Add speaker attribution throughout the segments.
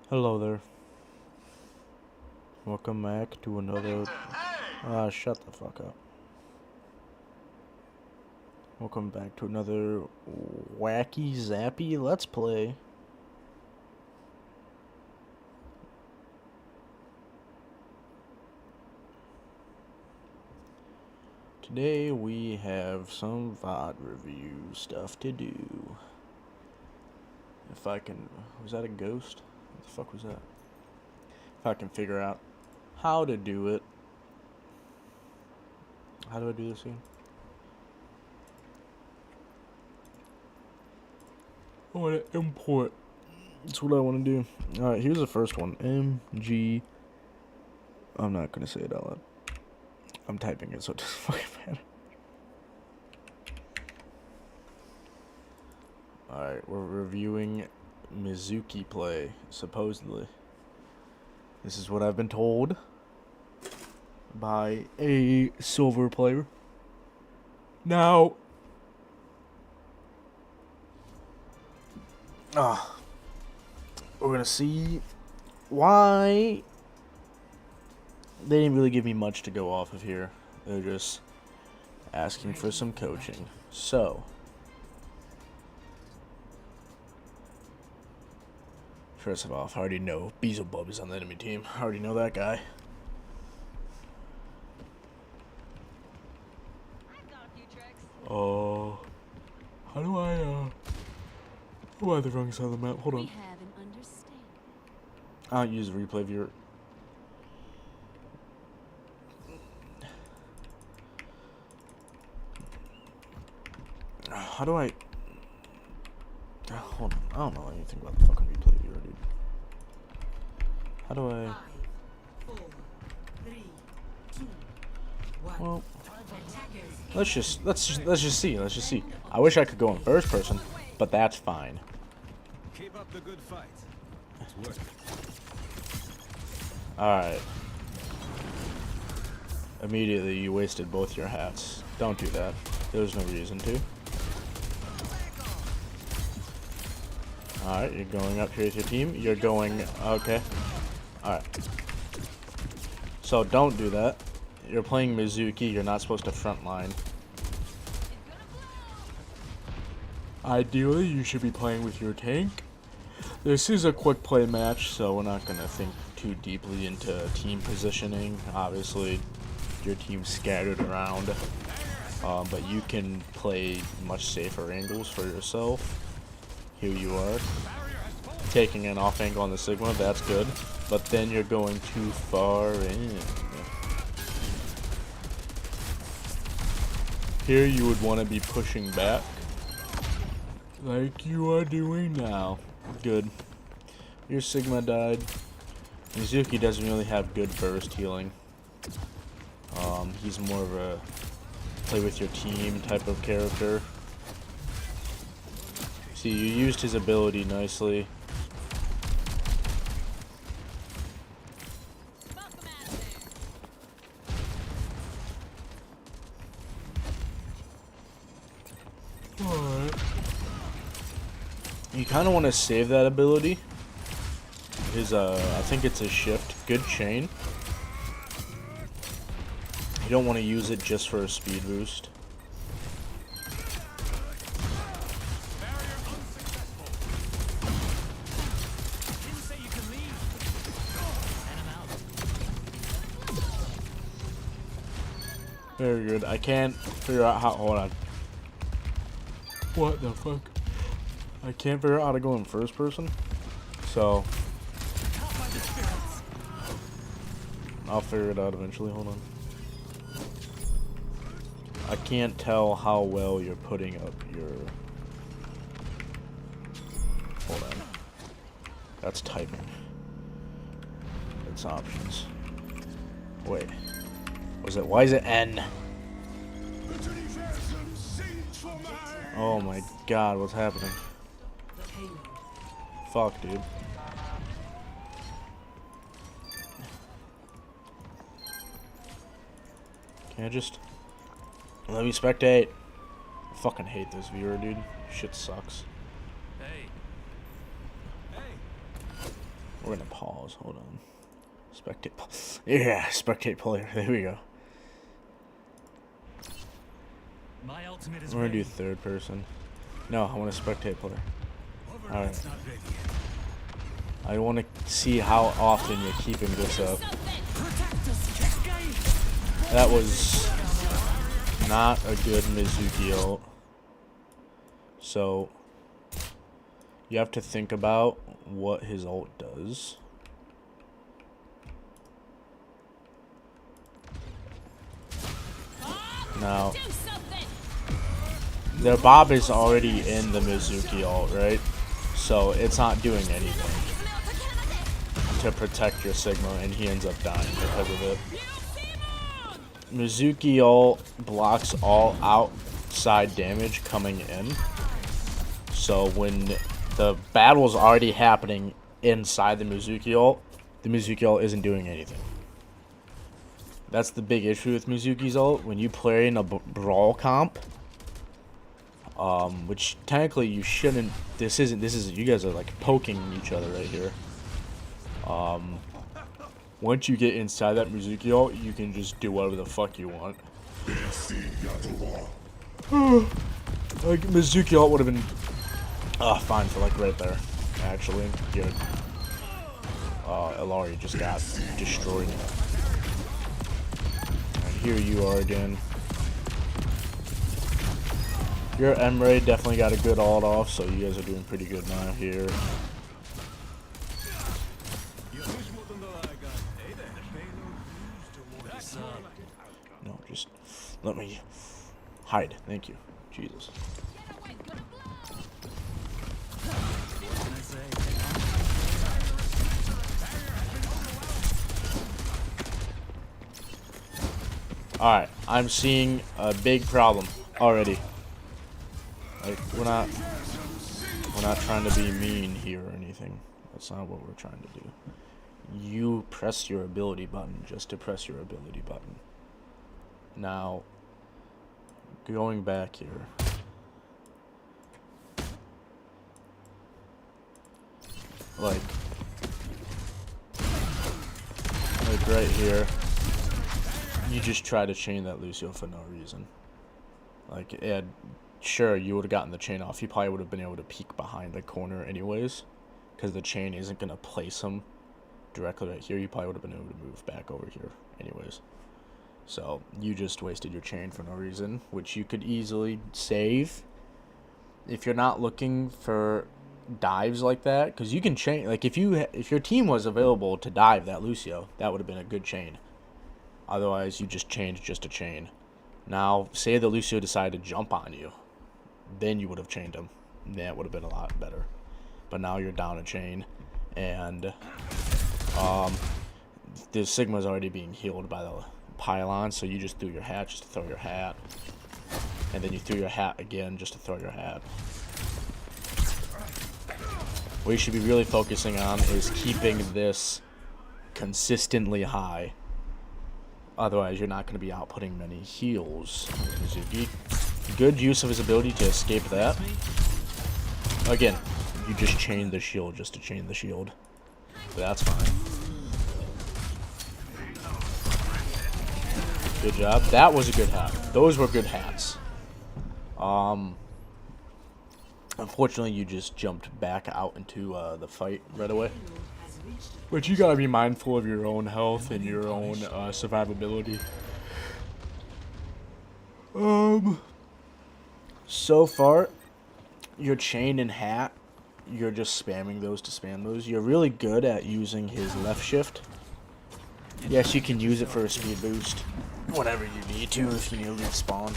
Speaker 1: Hello there. Welcome back to another. Shut the fuck up. Welcome back to another wacky zappy let's play. Today we have some VOD review stuff to do. If I can. Was that a ghost? What the fuck was that? If I can figure out how to do it. How do I do this again? I want to import. That's what I want to do. Alright, here's the first one. MG. I'm not going to say it out loud. I'm typing it, so it doesn't fucking matter. Alright, we're reviewing Mizuki play, supposedly. This is what I've been told by a silver player. Now, we're gonna see why they didn't really give me much to go off of here. They're just asking for some coaching. So, first of all, I already know Beelzebub is on the enemy team. I already know that guy. Oh, how do I, am I the wrong side of the map? Hold on. I don't use replay viewer. How do I... Hold on. I don't know anything about the fucking replay viewer, dude. How do I...
Speaker 2: 5, 4, 3, 2, 1.
Speaker 1: Well, let's just see. I wish I could go in first person, but that's fine.
Speaker 3: Keep up the good fight. It's working.
Speaker 1: Alright. Immediately you wasted both your hats. Don't do that. There's no reason to. Alright, you're going up here with your team. You're going... Okay. Alright. So don't do that. You're playing Mizuki. You're not supposed to frontline. Ideally, you should be playing with your tank. This is a quick play match, so we're not going to think too deeply into team positioning. Obviously, your team's scattered around. But you can play much safer angles for yourself. Here you are. Taking an off angle on the Sigma, that's good. But then you're going too far in. Here you would want to be pushing back. Like you are doing now. Good. Your Sigma died. Mizuki doesn't really have good burst healing. He's more of a play with your team type of character. See, you used his ability nicely. Alright. You kind of want to save that ability. I think it's a shift. Good chain. You don't want to use it just for a speed boost. Very good. I can't figure out how... Hold on. What the fuck? I can't figure out how to go in first person. So... I'll figure it out eventually. Hold on. I can't tell how well you're putting up your... Hold on. That's typing. It's options. Wait. Was it? Why is it N? Oh my god, what's happening? Fuck, dude. Can I just... Let me spectate. I fucking hate this viewer, dude. Shit sucks.
Speaker 3: Hey. Hey.
Speaker 1: We're gonna pause. Hold on. Spectate. Yeah, spectate player. There we go.
Speaker 3: My ultimate is
Speaker 1: We're gonna do
Speaker 3: ready.
Speaker 1: third person. No, I want a spectate player.
Speaker 3: Overwatch's not ready yet.
Speaker 1: I want to see how often you're keeping this up. That was not a good Mizuki ult. So you have to think about what his ult does. Now, the Bob is already in the Mizuki ult, right? So it's not doing anything to protect your Sigma, and he ends up dying because of it. Mizuki ult blocks all outside damage coming in. So when the battle's already happening inside the Mizuki ult isn't doing anything. That's the big issue with Mizuki's ult. When you play in a brawl comp, which technically you shouldn't. This is you guys are like poking each other right here. Once you get inside that Mizuki ult, you can just do whatever the fuck you want. Like Mizuki ult would have been fine for like right there. Actually, good. Ilari just got destroyed. And here you are again. Your Emre definitely got a good ult off, so you guys are doing pretty good now here. No, just let me hide. Thank you. Jesus. Alright, I'm seeing a big problem already. Like, we're not trying to be mean here or anything. That's not what we're trying to do. You press your ability button just to press your ability button. Now, going back here. Like right here. You just try to chain that Lucio for no reason. Like, sure, you would have gotten the chain off. You probably would have been able to peek behind the corner anyways. Because the chain isn't going to place him directly right here. You probably would have been able to move back over here anyways. So, you just wasted your chain for no reason. Which you could easily save. If you're not looking for dives like that. Because you can chain. Like, if your team was available to dive that Lucio, that would have been a good chain. Otherwise, you just changed just a chain. Now, say the Lucio decided to jump on you. Then you would have chained him. That would have been a lot better. But now you're down a chain. And the Sigma's already being healed by the pylon. So you just threw your hat just to throw your hat. And then you threw your hat again just to throw your hat. What you should be really focusing on is keeping this consistently high. Otherwise, you're not going to be outputting many heals. Mizuki. Good use of his ability to escape that. Again, you just chain the shield just to chain the shield. But that's fine. Good job. That was a good hat. Those were good hats. Unfortunately, you just jumped back out into the fight right away. But you gotta be mindful of your own health and your own survivability. So far, your chain and hat, you're just spamming those to spam those. You're really good at using his left shift. Yes, you can use it for a speed boost whenever you need to if you need to leave spawn.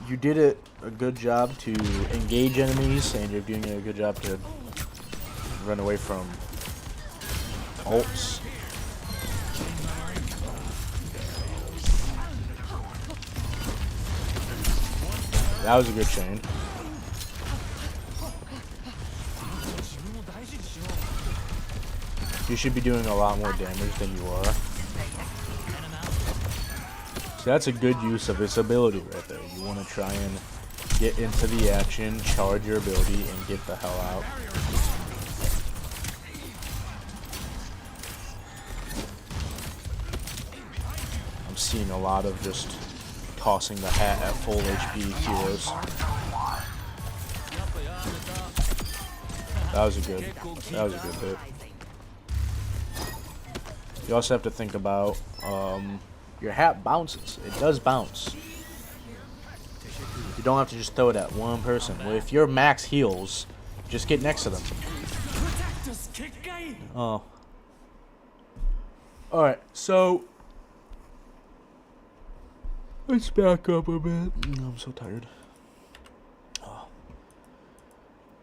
Speaker 1: You did a good job to engage enemies, and you're doing a good job to run away from ults. That was a good chain. You should be doing a lot more damage than you are. So that's a good use of this ability right there. You want to try and get into the action, charge your ability, and get the hell out. seeing a lot of just tossing the hat at full HP heroes. That was a good hit. You also have to think about your hat bounces. It does bounce. You don't have to just throw it at one person. Well, if you're max heals, just get next to them. Oh. Alright, so let's back up a bit. I'm so tired. Oh.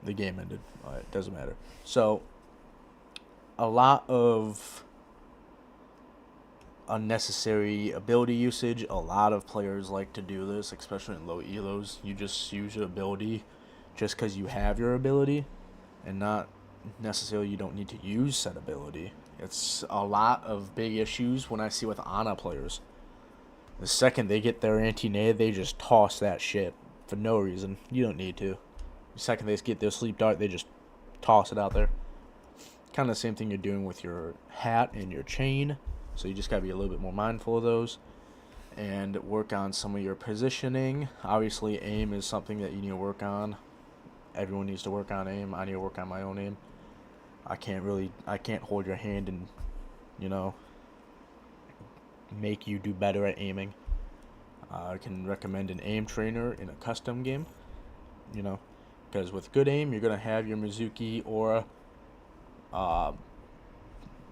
Speaker 1: The game ended. Alright, doesn't matter. So, a lot of unnecessary ability usage. A lot of players like to do this, especially in low elos. You just use your ability just because you have your ability, and not necessarily you don't need to use said ability. It's a lot of big issues when I see with Ana players. The second they get their anti-nade, they just toss that shit for no reason. You don't need to. The second they get their sleep dart, they just toss it out there. Kind of the same thing you're doing with your hat and your chain. So you just gotta be a little bit more mindful of those and work on some of your positioning. Obviously, aim is something that you need to work on. Everyone needs to work on aim. I need to work on my own aim. I can't hold your hand and, you know, make you do better at aiming. I can recommend an aim trainer in a custom game, you know, because with good aim, you're gonna have your Mizuki aura.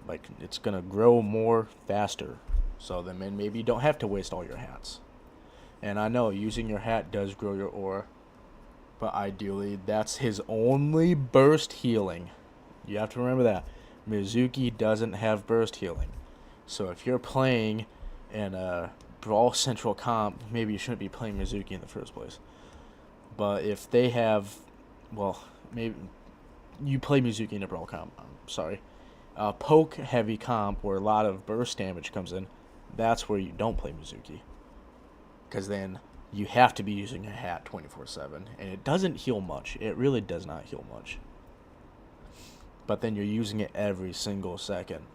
Speaker 1: Like, it's gonna grow more faster, so then maybe you don't have to waste all your hats. And I know using your hat does grow your aura, but ideally that's his only burst healing. You have to remember that Mizuki doesn't have burst healing. So if you're playing in a Brawl Central comp, maybe you shouldn't be playing Mizuki in the first place. But if they have, well, maybe you play Mizuki in a Brawl comp. I'm sorry. Poke heavy comp where a lot of burst damage comes in, that's where you don't play Mizuki, because then you have to be using a hat 24/7, and it doesn't heal much. It really does not heal much, but then you're using it every single second,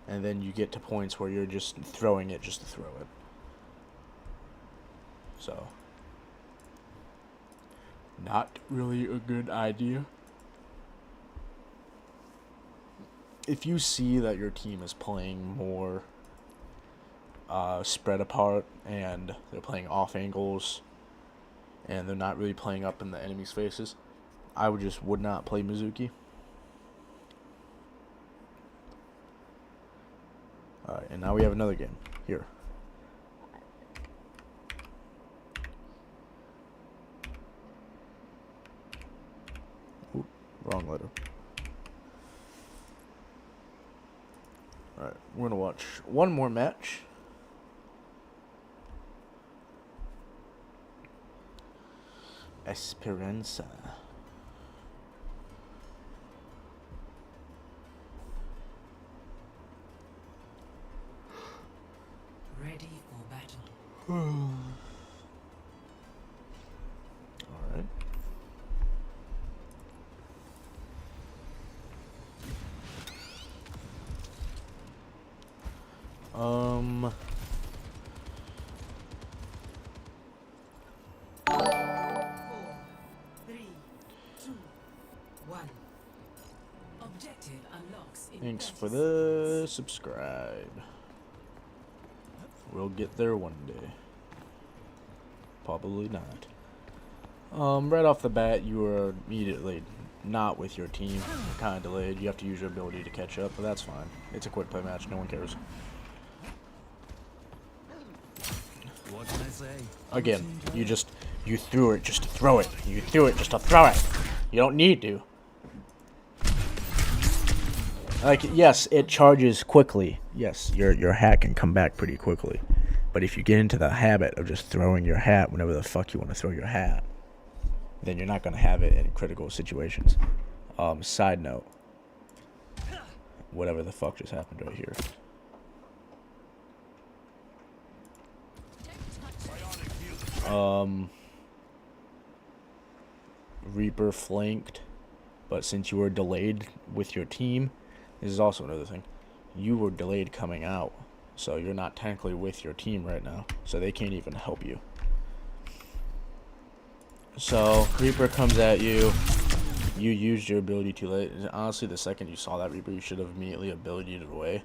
Speaker 1: and then you get to points where you're just throwing it just to throw it. So not really a good idea. If you see that your team is playing more spread apart and they're playing off angles and they're not really playing up in the enemy's faces, I would not play Mizuki. Alright, and now we have another game. Here. Oop, wrong letter. Alright, we're gonna watch one more match. Esperanza.
Speaker 2: Ready for battle.
Speaker 1: Alright. Thanks for the subscribe. We'll get there one day. Probably not. Right off the bat, you are immediately not with your team. You're kind of delayed. You have to use your ability to catch up, but that's fine. It's a quick play match. No one cares.
Speaker 3: What can I say?
Speaker 1: Again, you threw it just to throw it. You threw it just to throw it. You don't need to. Like, yes, it charges quickly. Yes, your hat can come back pretty quickly. But if you get into the habit of just throwing your hat whenever the fuck you want to throw your hat, then you're not going to have it in critical situations. Side note. Whatever the fuck just happened right here. Reaper flanked, but since you were delayed with your team, this is also another thing. you were delayed coming out. So you're not technically with your team right now. So they can't even help you. So Reaper comes at you. You used your ability too late. And honestly, the second you saw that Reaper, you should have immediately abilityed it away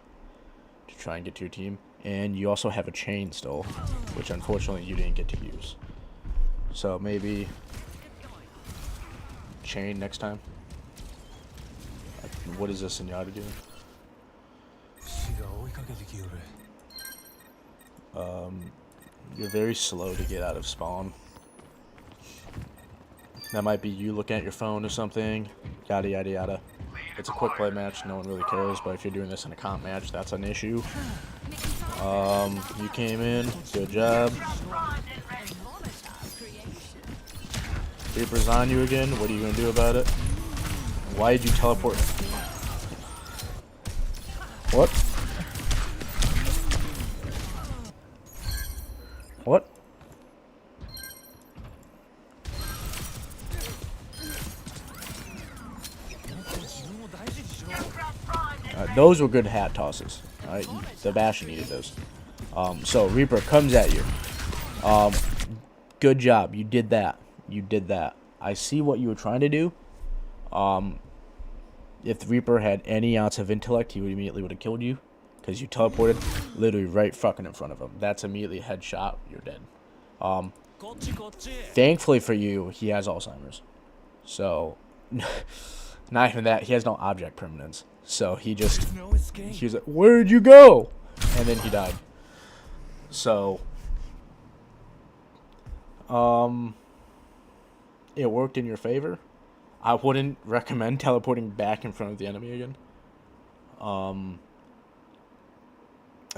Speaker 1: to try and get to your team. And you also have a chain still, which unfortunately you didn't get to use. So maybe chain next time. What is this Zenyatta doing? You're very slow to get out of spawn. That might be you looking at your phone or something. Yada yada yada. It's a quick play match, no one really cares, but if you're doing this in a comp match, that's an issue. You came in, good job. Reaper's on you again, what are you gonna do about it? Why did you teleport? What? What? Those were good hat tosses. Alright, the Bastion needed those. So Reaper comes at you. Good job. You did that. You did that. I see what you were trying to do. If Reaper had any ounce of intellect, he would immediately would have killed you. Because you teleported literally right fucking in front of him. That's immediately a headshot. You're dead. Thankfully for you, he has Alzheimer's. So, not even that. He has no object permanence. So he was like, where'd you go? And then he died. So, it worked in your favor. I wouldn't recommend teleporting back in front of the enemy again.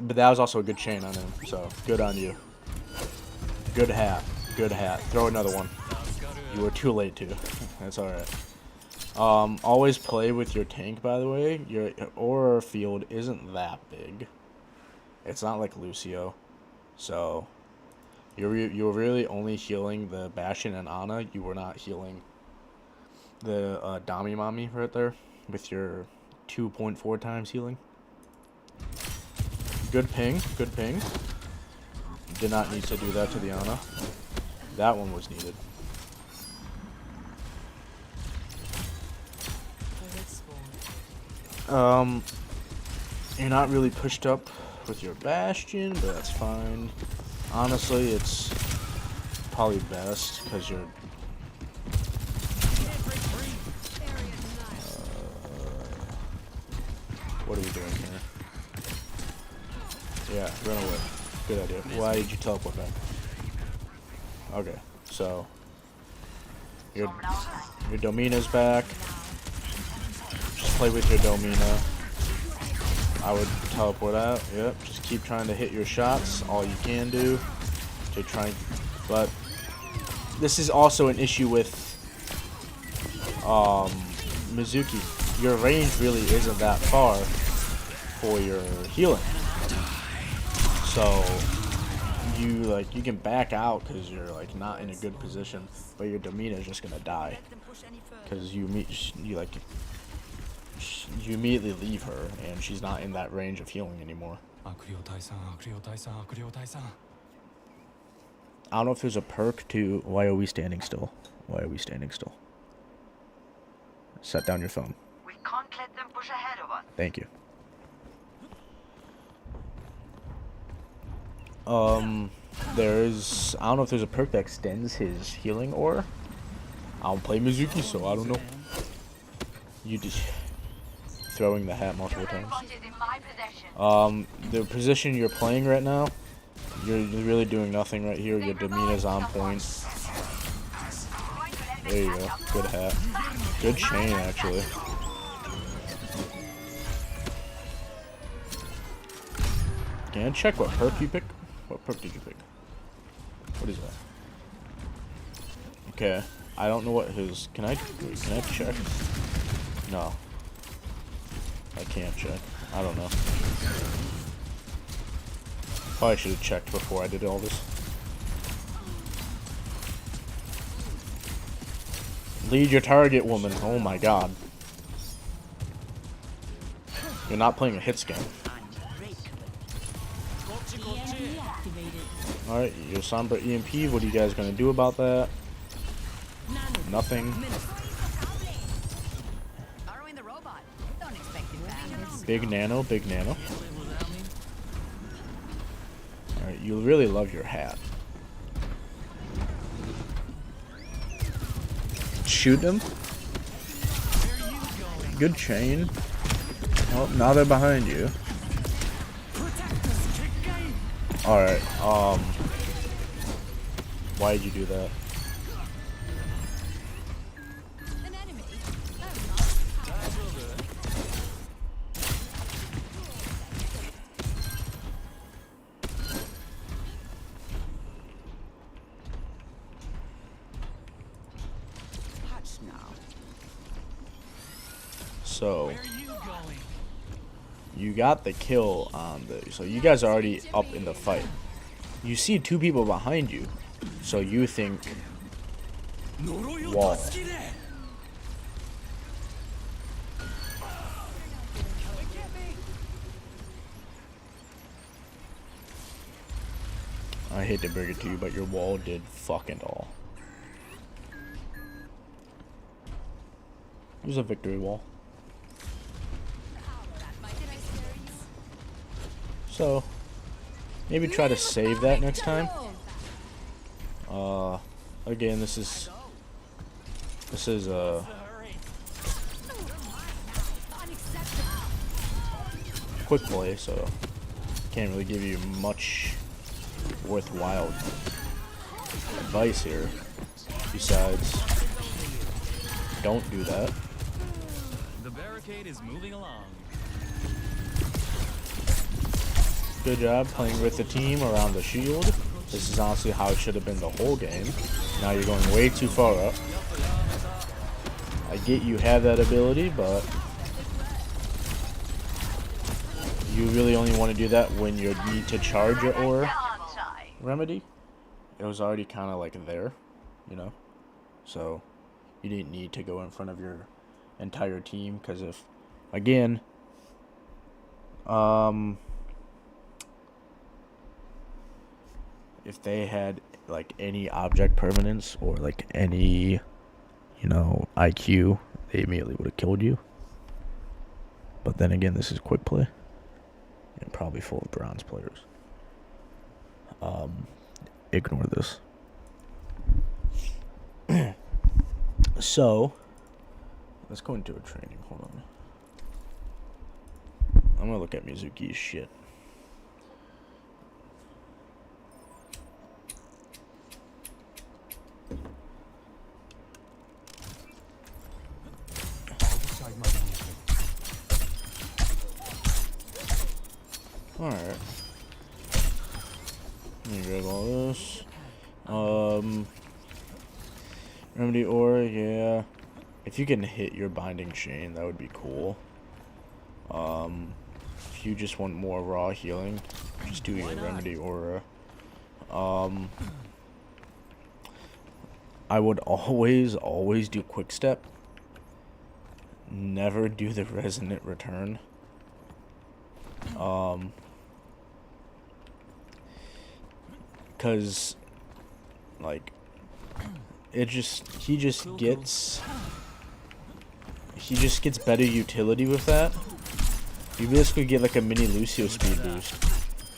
Speaker 1: But that was also a good chain on him, so good on you. Good hat. Good hat. Throw another one. You were too late to. That's alright. Always play with your tank, by the way. Your aura field isn't that big. It's not like Lucio. So, you were really only healing the Bastion and Ana. You were not healing the Dami Mami right there with your 2.4 times healing. Good ping. Good ping. Did not need to do that to the Ana. That one was needed. You're not really pushed up with your Bastion, but that's fine. Honestly, it's probably best because you're what are we doing here? Yeah, run away. Good idea. Why did you teleport back? Okay, so your Domina's back. Just play with your Domina. I would teleport out. Yep, just keep trying to hit your shots. All you can do to try. But this is also an issue with Mizuki. Your range really isn't that far for your healing. So you can back out because you're like not in a good position, but your Domina is just gonna die because you immediately leave her and she's not in that range of healing anymore. I don't know if there's a perk to why are we standing still? Why are we standing still? Set down your phone.
Speaker 4: We can't let them push ahead of us.
Speaker 1: Thank you. I don't know if there's a perk that extends his healing aura. I don't play Mizuki, so I don't know. You just throwing the hat multiple times. The position you're playing right now, you're really doing nothing right here. Your Domina's on point. There you go. Good hat. Good chain, actually. Can I check what perk you pick? What perk did you pick? What is that? Okay. I don't know what his... Can I check? No. I can't check. I don't know. Probably should have checked before I did all this. Lead your target, woman. Oh my god. You're not playing a hit scan. Alright, your Sombra EMP, what are you guys gonna do about that? Nothing. Big nano, big nano. Alright, you really love your hat. Shoot him. Good chain. Oh, now they're behind you. Alright, why did you do that? So you got the kill on the, so you guys are already up in the fight. You see two people behind you, so you think wall. I hate to bring it to you, but your wall did fucking all. It was a victory wall. So, maybe try to save that next time. Again, this is quick play, so can't really give you much worthwhile advice here. Besides, don't do that.
Speaker 3: The barricade is moving along.
Speaker 1: Good job playing with the team around the shield. This is honestly how it should have been the whole game. Now you're going way too far up. I get you have that ability, but you really only want to do that when you need to charge your aura remedy. It was already kind of like there, you know? So you didn't need to go in front of your entire team, because if, again, if they had like any object permanence or like any, you know, IQ, they immediately would have killed you. But then again, this is quick play and probably full of bronze players. Ignore this. So let's go into a training. Hold on. I'm gonna look at Mizuki's shit. Alright. Let me grab all this. Remedy aura, yeah. If you can hit your binding chain, that would be cool. If you just want more raw healing, just do your remedy aura. I would always do quick step. Never do the resonant return. Cause like he just gets better utility with that. You basically get like a mini Lucio speed boost,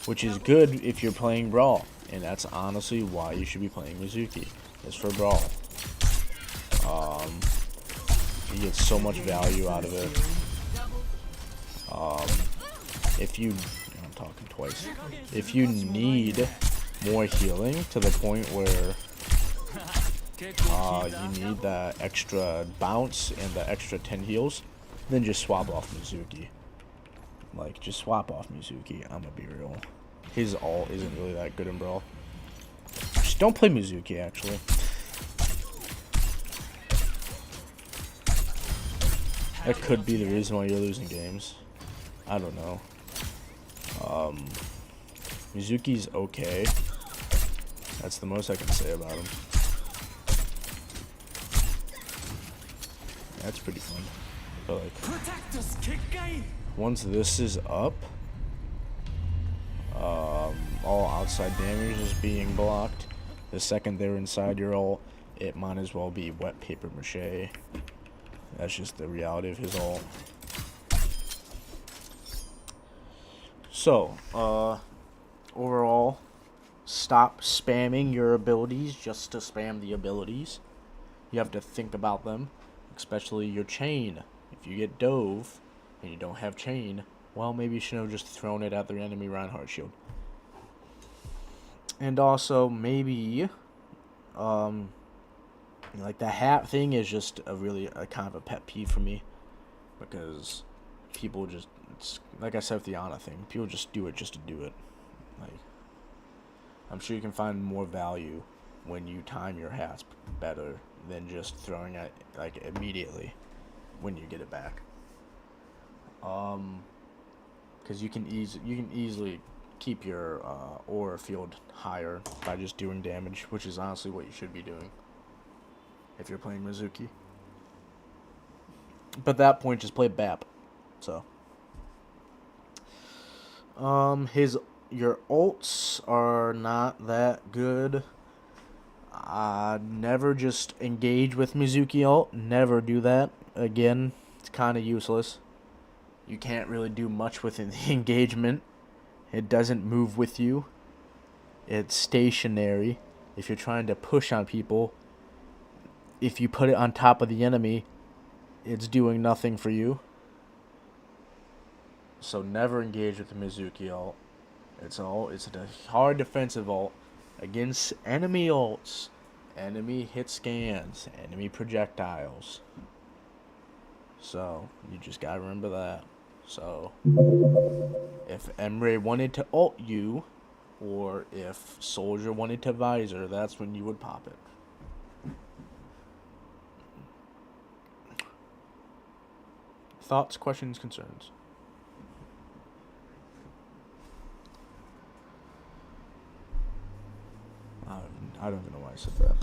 Speaker 1: which is good if you're playing Brawl, and that's honestly why you should be playing Mizuki. It's for Brawl. You get so much value out of it. If you, I'm talking twice. If you need more healing to the point where you need that extra bounce and the extra 10 heals, then just swap off Mizuki. Like, just swap off Mizuki. I'm gonna be real. His ult isn't really that good in Brawl. Just don't play Mizuki, actually. That could be the reason why you're losing games. I don't know. Mizuki's okay. That's the most I can say about him. That's pretty fun. But like, once this is up, all outside damage is being blocked. The second they're inside your ult, it might as well be wet paper mache. That's just the reality of his ult. So, overall, stop spamming your abilities just to spam the abilities. You have to think about them, especially your chain. If you get dove and you don't have chain, well, maybe you should have just thrown it at their enemy Reinhardt shield. And also, maybe, like the hat thing is just a kind of a pet peeve for me, because people just, it's like I said with the Ana thing, people just do it just to do it. Like, I'm sure you can find more value when you time your hats better than just throwing it like immediately when you get it back. Because you can easily keep your aura field higher by just doing damage, which is honestly what you should be doing if you're playing Mizuki. But at that point, just play BAP. So, your ults are not that good. Never just engage with Mizuki ult. Never do that. Again, it's kind of useless. You can't really do much with the engagement. It doesn't move with you. It's stationary. If you're trying to push on people, if you put it on top of the enemy, it's doing nothing for you. So never engage with the Mizuki ult. It's a hard defensive ult against enemy ults, enemy hit scans, enemy projectiles. So you just gotta remember that. So if Emre wanted to ult you, or if Soldier wanted to visor, that's when you would pop it. Thoughts, questions, concerns? I don't even know why I said that.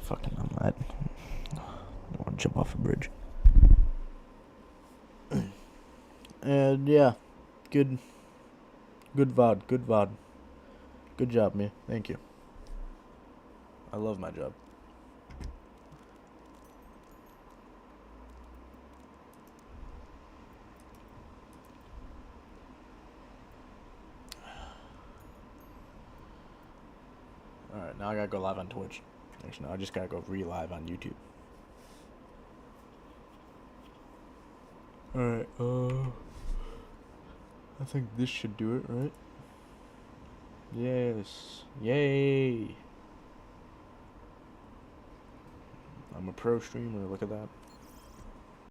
Speaker 1: Fucking, I don't want to jump off a bridge. And yeah, good VOD, good VOD. Good job, man. Thank you. I love my job. Alright, now I gotta go live on Twitch. Actually, no, I just gotta go re-live on YouTube. Alright, I think this should do it, right? Yes. Yay! I'm a pro streamer, look at that.